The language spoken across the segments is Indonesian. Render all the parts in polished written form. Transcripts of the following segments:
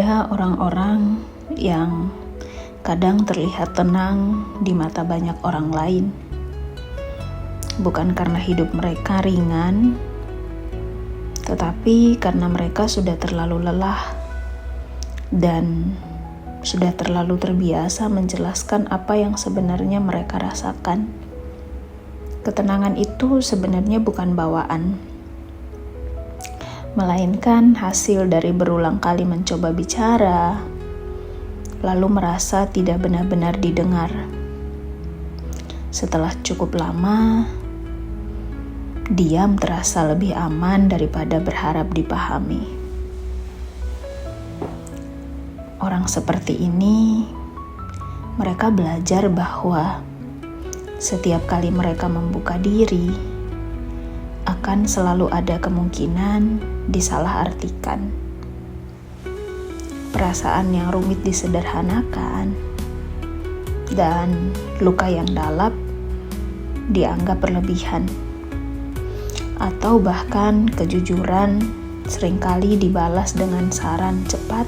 Ada orang-orang yang kadang terlihat tenang di mata banyak orang lain. Bukan karena hidup mereka ringan, tetapi karena mereka sudah terlalu lelah dan sudah terlalu terbiasa menjelaskan apa yang sebenarnya mereka rasakan. Ketenangan itu sebenarnya bukan bawaan, melainkan hasil dari berulang kali mencoba bicara, lalu merasa tidak benar-benar didengar. Setelah cukup lama, diam terasa lebih aman daripada berharap dipahami. Orang seperti ini, mereka belajar bahwa setiap kali mereka membuka diri, akan selalu ada kemungkinan disalahartikan. Perasaan yang rumit disederhanakan, dan luka yang dalam dianggap berlebihan. Atau bahkan kejujuran seringkali dibalas dengan saran cepat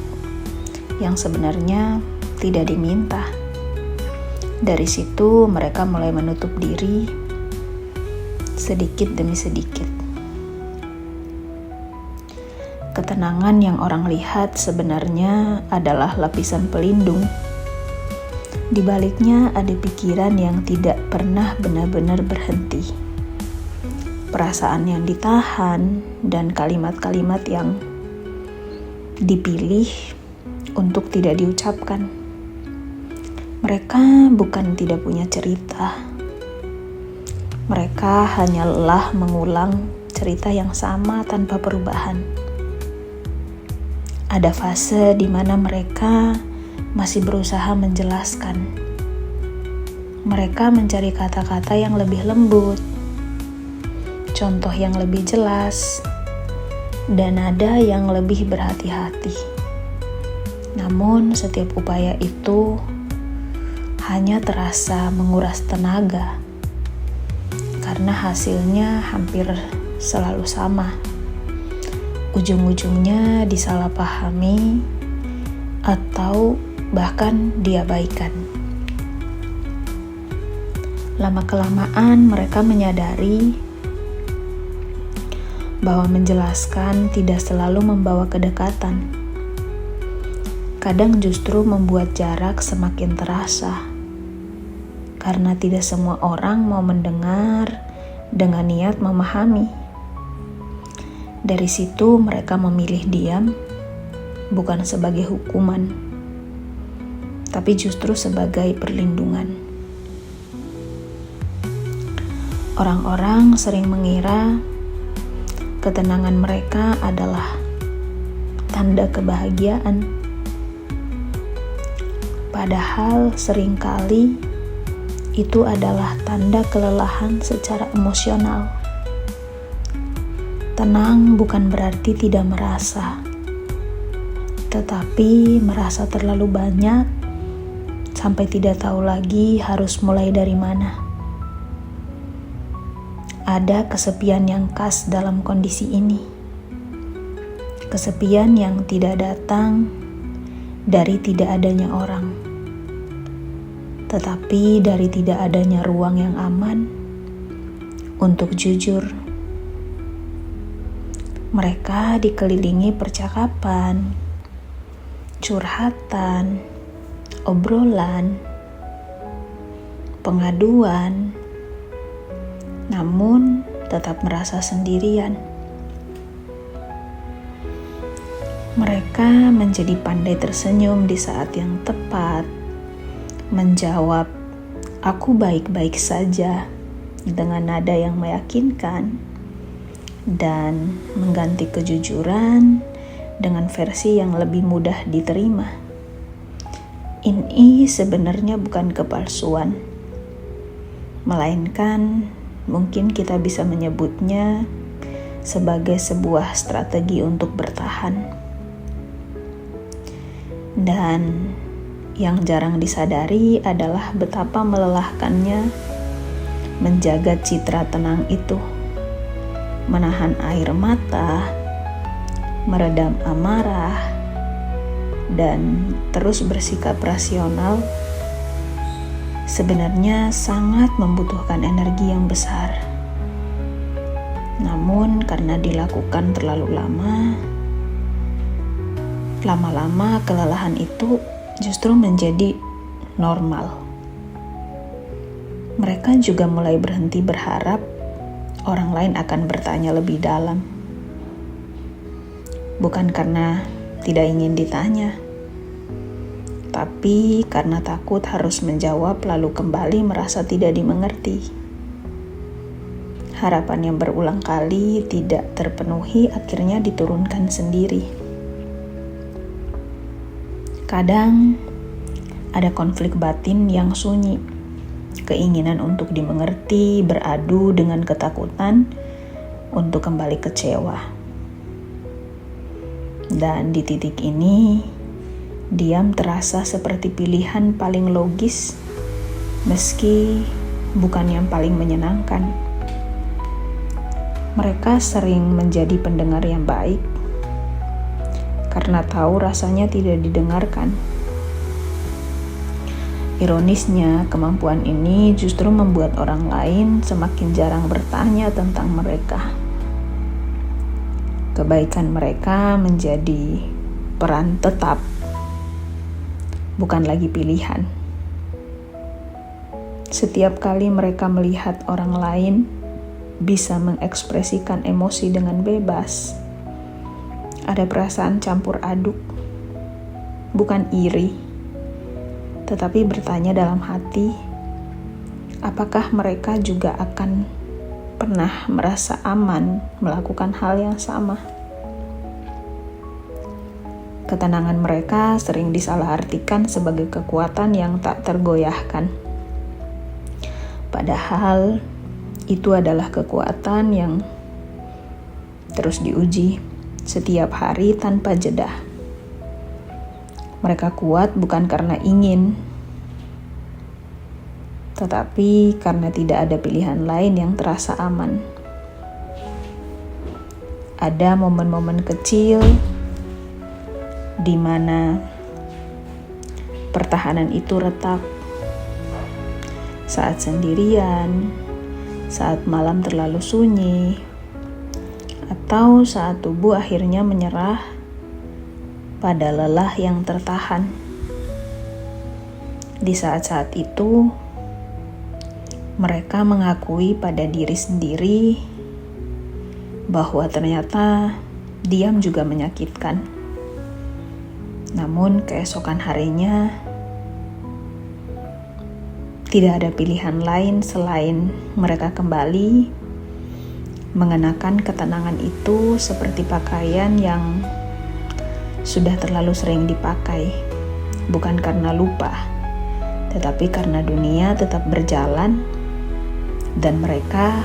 yang sebenarnya tidak diminta. Dari situ mereka mulai menutup diri sedikit demi sedikit. Ketenangan yang orang lihat sebenarnya adalah lapisan pelindung. Di baliknya ada pikiran yang tidak pernah benar-benar berhenti. Perasaan yang ditahan dan kalimat-kalimat yang dipilih untuk tidak diucapkan. Mereka bukan tidak punya cerita. Mereka hanya lelah mengulang cerita yang sama tanpa perubahan. Ada fase di mana mereka masih berusaha menjelaskan. Mereka mencari kata-kata yang lebih lembut, contoh yang lebih jelas, dan nada yang lebih berhati-hati. Namun setiap upaya itu hanya terasa menguras tenaga, karena hasilnya hampir selalu sama. Ujung-ujungnya disalahpahami atau bahkan diabaikan. Lama-kelamaan mereka menyadari bahwa menjelaskan tidak selalu membawa kedekatan. Kadang justru membuat jarak semakin terasa, karena tidak semua orang mau mendengar dengan niat memahami. Dari situ mereka memilih diam, bukan sebagai hukuman, tapi justru sebagai perlindungan. Orang-orang sering mengira ketenangan mereka adalah tanda kebahagiaan. Padahal seringkali itu adalah tanda kelelahan secara emosional. Tenang bukan berarti tidak merasa, tetapi merasa terlalu banyak sampai tidak tahu lagi harus mulai dari mana. Ada kesepian yang khas dalam kondisi ini. Kesepian yang tidak datang dari tidak adanya orang, tetapi dari tidak adanya ruang yang aman untuk jujur. Mereka dikelilingi percakapan, curhatan, obrolan, pengaduan, namun tetap merasa sendirian. Mereka menjadi pandai tersenyum di saat yang tepat, menjawab, "Aku baik-baik saja," dengan nada yang meyakinkan, dan mengganti kejujuran dengan versi yang lebih mudah diterima. Ini sebenarnya bukan kepalsuan, melainkan mungkin kita bisa menyebutnya sebagai sebuah strategi untuk bertahan. Dan yang jarang disadari adalah betapa melelahkannya menjaga citra tenang itu. Menahan air mata, meredam amarah, dan terus bersikap rasional sebenarnya sangat membutuhkan energi yang besar. Namun karena dilakukan terlalu lama-lama kelelahan itu justru menjadi normal. Mereka juga mulai berhenti berharap orang lain akan bertanya lebih dalam. Bukan karena tidak ingin ditanya, tapi karena takut harus menjawab lalu kembali merasa tidak dimengerti. Harapan yang berulang kali tidak terpenuhi akhirnya diturunkan sendiri. Kadang ada konflik batin yang sunyi, keinginan untuk dimengerti beradu dengan ketakutan untuk kembali kecewa. Dan di titik ini, diam terasa seperti pilihan paling logis, meski bukan yang paling menyenangkan. Mereka sering menjadi pendengar yang baik, karena tahu rasanya tidak didengarkan. Ironisnya, kemampuan ini justru membuat orang lain semakin jarang bertanya tentang mereka. Kebaikan mereka menjadi peran tetap, bukan lagi pilihan. Setiap kali mereka melihat orang lain bisa mengekspresikan emosi dengan bebas, ada perasaan campur aduk, bukan iri, tetapi bertanya dalam hati, apakah mereka juga akan pernah merasa aman melakukan hal yang sama? Ketenangan mereka sering disalahartikan sebagai kekuatan yang tak tergoyahkan. Padahal itu adalah kekuatan yang terus diuji setiap hari tanpa jeda. Mereka kuat bukan karena ingin, tetapi karena tidak ada pilihan lain yang terasa aman. Ada momen-momen kecil di mana pertahanan itu retak. Saat sendirian, saat malam terlalu sunyi, atau saat tubuh akhirnya menyerah pada lelah yang tertahan. Di saat-saat itu, mereka mengakui pada diri sendiri bahwa ternyata diam juga menyakitkan. Namun keesokan harinya tidak ada pilihan lain selain mereka kembali mengenakan ketenangan itu seperti pakaian yang sudah terlalu sering dipakai, bukan karena lupa, tetapi karena dunia tetap berjalan dan mereka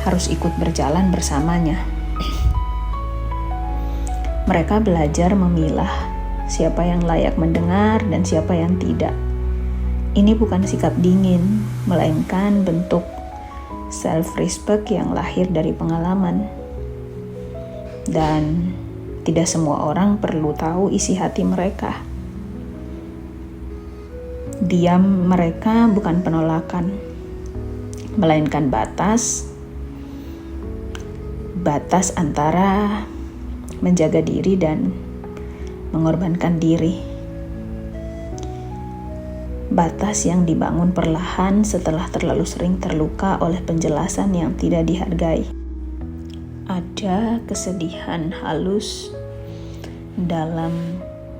harus ikut berjalan bersamanya. Mereka belajar memilah siapa yang layak mendengar dan siapa yang tidak. Ini bukan sikap dingin, melainkan bentuk self-respect yang lahir dari pengalaman. Dan tidak semua orang perlu tahu isi hati mereka. Diam mereka bukan penolakan, melainkan batas antara menjaga diri dan mengorbankan diri. Batas yang dibangun perlahan setelah terlalu sering terluka oleh penjelasan yang tidak dihargai. Ada kesedihan halus dalam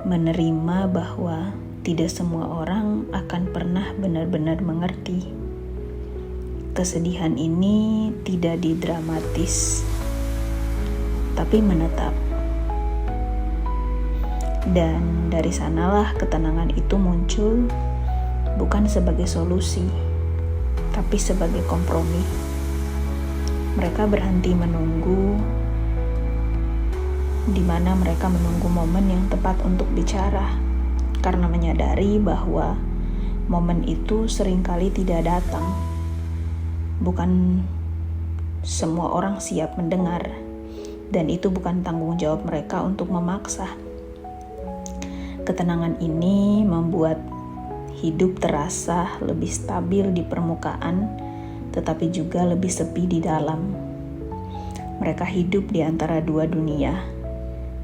menerima bahwa tidak semua orang akan pernah benar-benar mengerti. Kesedihan ini tidak didramatis, tapi menetap. Dan dari sanalah ketenangan itu muncul, bukan sebagai solusi, tapi sebagai kompromi. Mereka berhenti menunggu, di mana mereka menunggu momen yang tepat untuk bicara, karena menyadari bahwa momen itu seringkali tidak datang. Bukan semua orang siap mendengar, dan itu bukan tanggung jawab mereka untuk memaksa. Ketenangan ini membuat hidup terasa lebih stabil di permukaan, tetapi juga lebih sepi di dalam. Mereka hidup di antara dua dunia,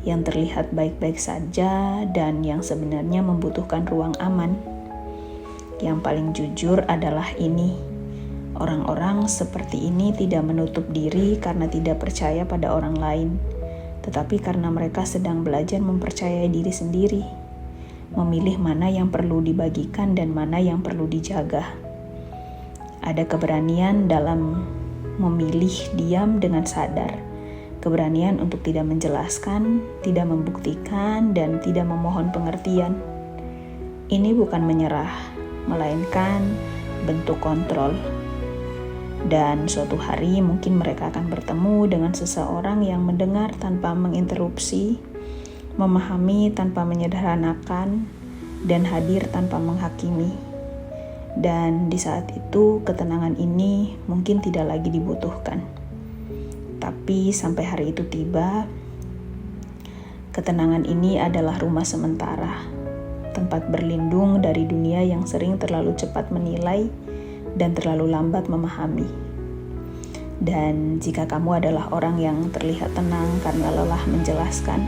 yang terlihat baik-baik saja dan yang sebenarnya membutuhkan ruang aman. Yang paling jujur adalah ini: orang-orang seperti ini tidak menutup diri karena tidak percaya pada orang lain, tetapi karena mereka sedang belajar mempercayai diri sendiri, memilih mana yang perlu dibagikan dan mana yang perlu dijaga. Ada keberanian dalam memilih diam dengan sadar, keberanian untuk tidak menjelaskan, tidak membuktikan, dan tidak memohon pengertian. Ini bukan menyerah, melainkan bentuk kontrol. Dan suatu hari mungkin mereka akan bertemu dengan seseorang yang mendengar tanpa menginterupsi, memahami tanpa menyederhanakan, dan hadir tanpa menghakimi. Dan di saat itu ketenangan ini mungkin tidak lagi dibutuhkan. Tapi sampai hari itu tiba, ketenangan ini adalah rumah sementara, tempat berlindung dari dunia yang sering terlalu cepat menilai dan terlalu lambat memahami. Dan jika kamu adalah orang yang terlihat tenang karena lelah menjelaskan,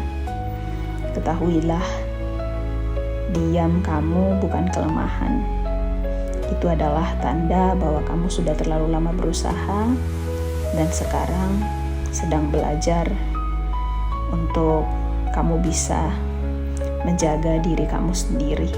ketahuilah, diam kamu bukan kelemahan. Itu adalah tanda bahwa kamu sudah terlalu lama berusaha dan sekarang sedang belajar untuk kamu bisa menjaga diri kamu sendiri.